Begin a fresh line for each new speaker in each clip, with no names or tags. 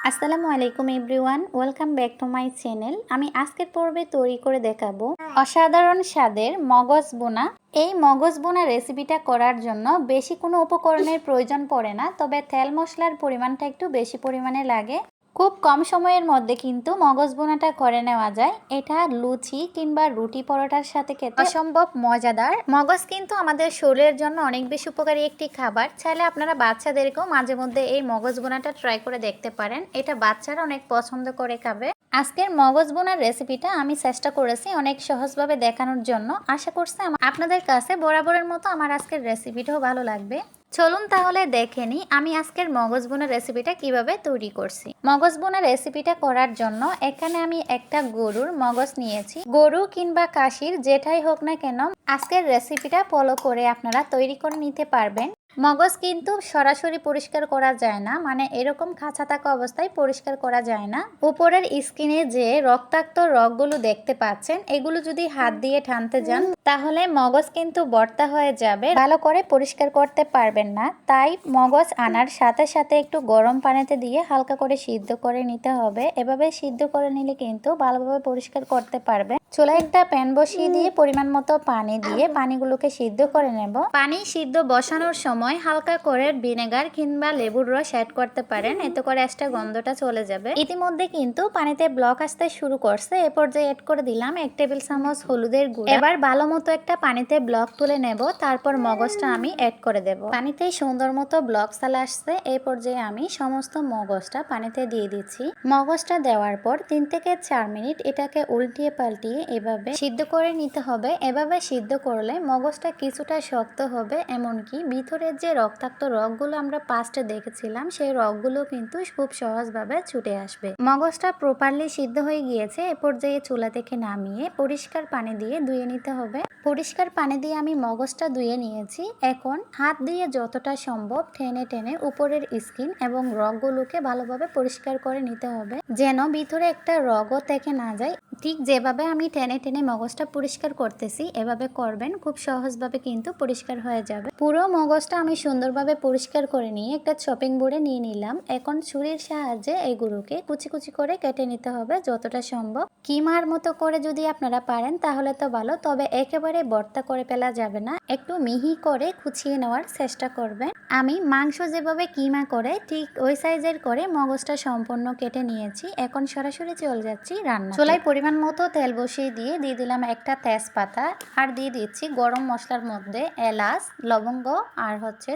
আসসালামু আলাইকুম everyone, welcome back to my channel. আমি আজকের পর্বে তৈরি করে দেখাবো অসাধারণ স্বাদের মগজ বোনা। এই মগজ বোনা রেসিপিটা করার জন্য বেশি কোনো উপকরণের প্রয়োজন পড়ে না, তবে তেল মশলার পরিমাণটা একটু বেশি পরিমাণে লাগে। খুব কম সময়ের মধ্যে কিন্তু মগজ বোনাটা করে নেওয়া যায়। এটা লুচি কিংবা রুটি পরোটার সাথে খেতে অসম্ভব মজাদার। মগজ কিন্তু আমাদের শরীরের জন্য অনেক বেশি উপকারী একটি খাবার। চাইলে আপনারা বাচ্চাদেরকেও মাঝে মধ্যে এই মগজ বোনাটা ট্রাই করে দেখতে পারেন। এটা বাচ্চারা অনেক পছন্দ করে খাবে। আজকের মগজ বোনার রেসিপিটা আমি চেষ্টা করেছি অনেক সহজভাবে দেখানোর জন্য। আশা করছি আপনাদের কাছে বরাবরের মতো আমার আজকের রেসিপিটাও ভালো লাগবে। চলুন তাহলে দেখে নিই আমি আজকের মগজ বোনা রেসিপিটা কিভাবে তৈরি করছি। মগজ বোনা রেসিপিটা করার জন্য এখানে আমি একটা গরুর মগজ নিয়েছি। গরু কিংবা কাশির যেটাই হোক না কেন আজকের রেসিপিটা ফলো করে আপনারা তৈরি করে নিতে পারবেন। মগজ কিন্তু সরাসরি পরিষ্কার করা যায় না, মানে এরকম খাঁচা থাকা অবস্থায় পরিষ্কার করা যায় না। উপরের স্কিনে যে রক্তাক্ত রগগুলো দেখতে পাচ্ছেন, এগুলো যদি হাত দিয়ে টানতে যান তাহলে মগজ কিন্তু ভর্তা হয়ে যাবে, ভালো করে পরিষ্কার করতে পারবেন না। তাই মগজ আনার সাথে সাথে একটু গরম পানিতে দিয়ে হালকা করে সিদ্ধ করে নিতে হবে। এভাবে সিদ্ধ করে নিলে কিন্তু ভালোভাবে পরিষ্কার করতে পারবে। চুলায় একটা প্যান বসিয়ে দিয়ে পরিমাণ মতো পানি দিয়ে পানিগুলোকে সিদ্ধ করে নেব। পানি সিদ্ধ বসানোর সময় হালকা করে ভিনেগার কিংবা লেবুর রস অ্যাড করতে পারেন, এতে করে এক্সট্রা গন্ধটা চলে যাবে। ইতিমধ্যে কিন্তু পানিতে ব্লক আসতে শুরু করছে। এ পর্যায়ে অ্যাড করে দিলাম 1 টেবিল চামচ হলুদের গুঁড়া। এবার ভালো মতো একটা পানিতে ব্লক তুলে নেব, তারপর মগজটা আমি অ্যাড করে দেব। পানিতে সুন্দর মতো ব্লক চলে আসছে। এই পর্যায়ে আমি সমস্ত মগজটা পানিতে দিয়ে দিচ্ছি। মগজটা দেওয়ার পর 3 থেকে 4 মিনিট এটাকে উল্টিয়ে পাল্টিয়ে এভাবে সিদ্ধ করে নিতে হবে। এভাবে সিদ্ধ করলে মগজটা কিছুটা শক্ত হবে, এমনকি ভিতরের যে রক্তাক্ত রগগুলো আমরা পাস্টে দেখেছিলাম সেই রগগুলো কিন্তু খুব সহজভাবে ছুটে আসবে। মগজটা প্রপারলি সিদ্ধ হয়ে গিয়েছে। এ পর্যায়ে চুলা থেকে নামিয়ে পরিষ্কার পানি দিয়ে ধুয়ে নিতে হবে। পরিষ্কার পানি দিয়ে আমি মগজটা ধুয়ে নিয়েছি। এখন হাত দিয়ে যতটা সম্ভব টেনে টেনে উপরের স্কিন এবং রগগুলোকে ভালোভাবে পরিষ্কার করে নিতে হবে, যেন ভিতরে একটা রগও থেকে না যায়। ঠিক যেভাবে আমি টেনে টেনে মগজটা পরিষ্কার করতেছি এভাবে করবেন, খুব সহজভাবে কিন্তু পরিষ্কার হয়ে যাবে। পুরো মগজটা আমি সুন্দরভাবে পরিষ্কার করে নিয়ে একটা চপিং বোর্ডে নিয়ে নিলাম। এখন ছুরির সাহায্যে এগুলোকে কুচি কুচি করে কেটে নিতে হবে যতটা সম্ভব। কিমার মতো করে যদি আপনারা পারেন তাহলে তো ভালো, তবে একেবারে ভর্তা করে ফেলা যাবে না, একটু মিহি করে কুচিয়ে নেওয়ার চেষ্টা করবেন। আমি মাংস যেভাবে কিমা করে ঠিক ওই সাইজের করে মগজটা সম্পূর্ণ কেটে নিয়েছি। এখন সরাসরি চলে যাচ্ছি রান্না। চুলায় পরিমাণ মতো তেল বসিয়ে দিয়ে দিলাম একটা তেজপাতা, আর দিয়ে দিচ্ছি গরম মশলার মধ্যে এলাচ, লবঙ্গ আর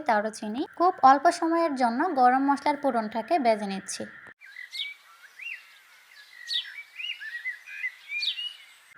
দারুচিনি। খুব অল্প সময়ের জন্য গরম মশলার ফোড়নটাকে ভেজে নিচ্ছি।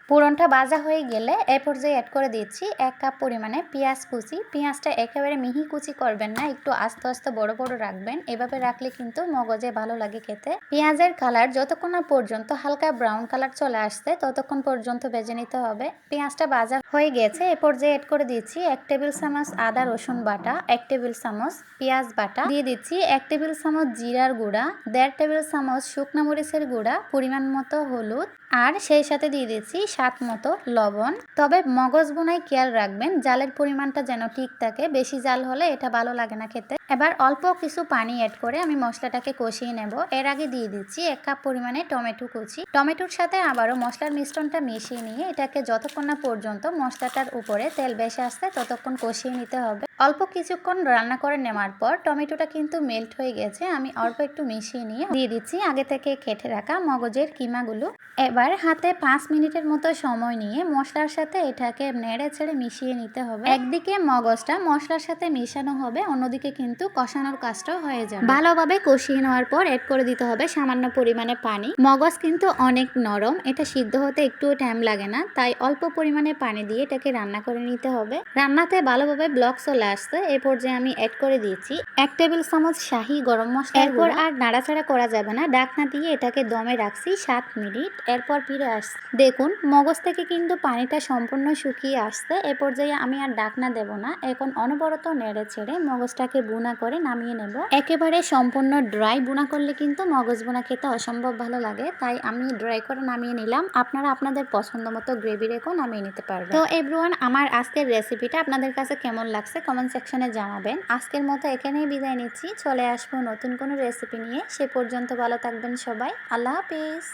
পুরনটা ভাজা হয়ে গেলে এ পর্যায়ে অ্যাড করে দিচ্ছি 1 কাপ পরিমাণে পেঁয়াজ কুচি। পেঁয়াজটা একেবারে মিহি কুচি করবেন না, একটু আস্তে আস্তে বড় বড় রাখবেন। এভাবে রাখলে কিন্তু মগজে ভালো লাগে খেতে। পেঁয়াজের কালার যতক্ষণ না পর্যন্ত হালকা ব্রাউন কালার চলে আসছে ততক্ষণ পর্যন্ত ভেজে নিতে হবে। পেঁয়াজটা ভাজা হয়ে গেছে। এ পর্যায়ে অ্যাড করে দিচ্ছি 1 টেবিল চামচ আদা রসুন বাটা, 1 টেবিল চামচ পেঁয়াজ বাটা, দিয়ে দিচ্ছি 1 টেবিল চামচ জিরার গুঁড়া, 1.5 টেবিল চামচ শুকনো মরিচের গুঁড়া, পরিমাণ মতো হলুদ, আর সেই সাথে দিয়ে দিচ্ছি স্বাদ মতো লবণ। তবে মগজ বোনায় খেয়াল রাখবেন জালের পরিমাণটা যেন ঠিক থাকে, বেশি জাল হলে এটা ভালো লাগে না খেতে। এবার অল্প কিছু পানি অ্যাড করে আমি মশলাটাকে কষিয়ে নেব। এর আগে দিয়ে দিচ্ছি 1 কাপ পরিমাণে টমেটো কুচি। টমেটোর সাথে আবারও মশলার মিশ্রণটা মিশিয়ে নিয়ে এটাকে যতক্ষণ না পর্যন্ত মশলাটার উপরে তেল ভেসে আসছে ততক্ষণ কষিয়ে নিতে হবে। অল্প কিছুক্ষণ রান্না করে নেওয়ার পর টমেটোটা কিন্তু মেল্ট হয়ে গেছে। আমি অল্প একটু মিশিয়ে নিয়ে দিয়ে দিচ্ছি আগে থেকে কেটে রাখা মগজের কিমাগুলো। এবার হাতে 5 মিনিটের মতো সময় নিয়ে মশলার সাথে এটাকে নেড়ে ছেড়ে মিশিয়ে নিতে হবে। একদিকে মগজটা মশলার সাথে মিশানো হবে, অন্যদিকে কিন্তু কষানোর কাজটাও হয়ে যাবে। ভালোভাবে কষিয়ে নেওয়ার পর অ্যাড করে দিতে হবে সামান্য পরিমাণে পানি। মগজ কিন্তু অনেক নরম, এটা সিদ্ধ হতে একটু টাইম লাগে না, তাই অল্প পরিমাণে পানি দিয়ে এটাকে রান্না করে নিতে হবে। রান্নাতে ভালোভাবে ব্লক চলে আসছে। এই পর্যায়ে আমি অ্যাড করে দিচ্ছি 1 টেবিল চামচ শাহি গরম মশলা। এরপর আর নাড়াচাড়া করা যাবে না, ঢাকনা দিয়ে এটাকে দমে রাখছি 7 মিনিট। এরপর ফিরে আসছে, দেখুন মগজ থেকে কিন্তু পানিটা সম্পূর্ণ শুকিয়ে আসছে। এ পর্যায়ে আমি আর ঢাকনা দেব না, এখন অনবরত নেড়ে ছেড়ে মগজটাকে ভুনে বুনা করে নামিয়ে নেব। একেবারে সম্পূর্ণ ড্রাই বুনা করলে কিন্তু মগজ বুনা খেতে অসম্ভব ভালো লাগে, তাই আমি ড্রাই করে নামিয়ে নিলাম। আপনারা আপনাদের পছন্দ মতো গ্রেভি রেখেও নামিয়ে নিতে পারবেন। তো এভরিওয়ান, আমার আজকের রেসিপিটা আপনাদের কাছে কেমন লাগছে কমেন্ট সেকশনে জানাবেন। আজকের মতো এখানেই বিদায় নিচ্ছি, চলে আসবো নতুন কোনো রেসিপি নিয়ে। সে পর্যন্ত ভালো থাকবেন সবাই। আল্লাহ হাফিজ।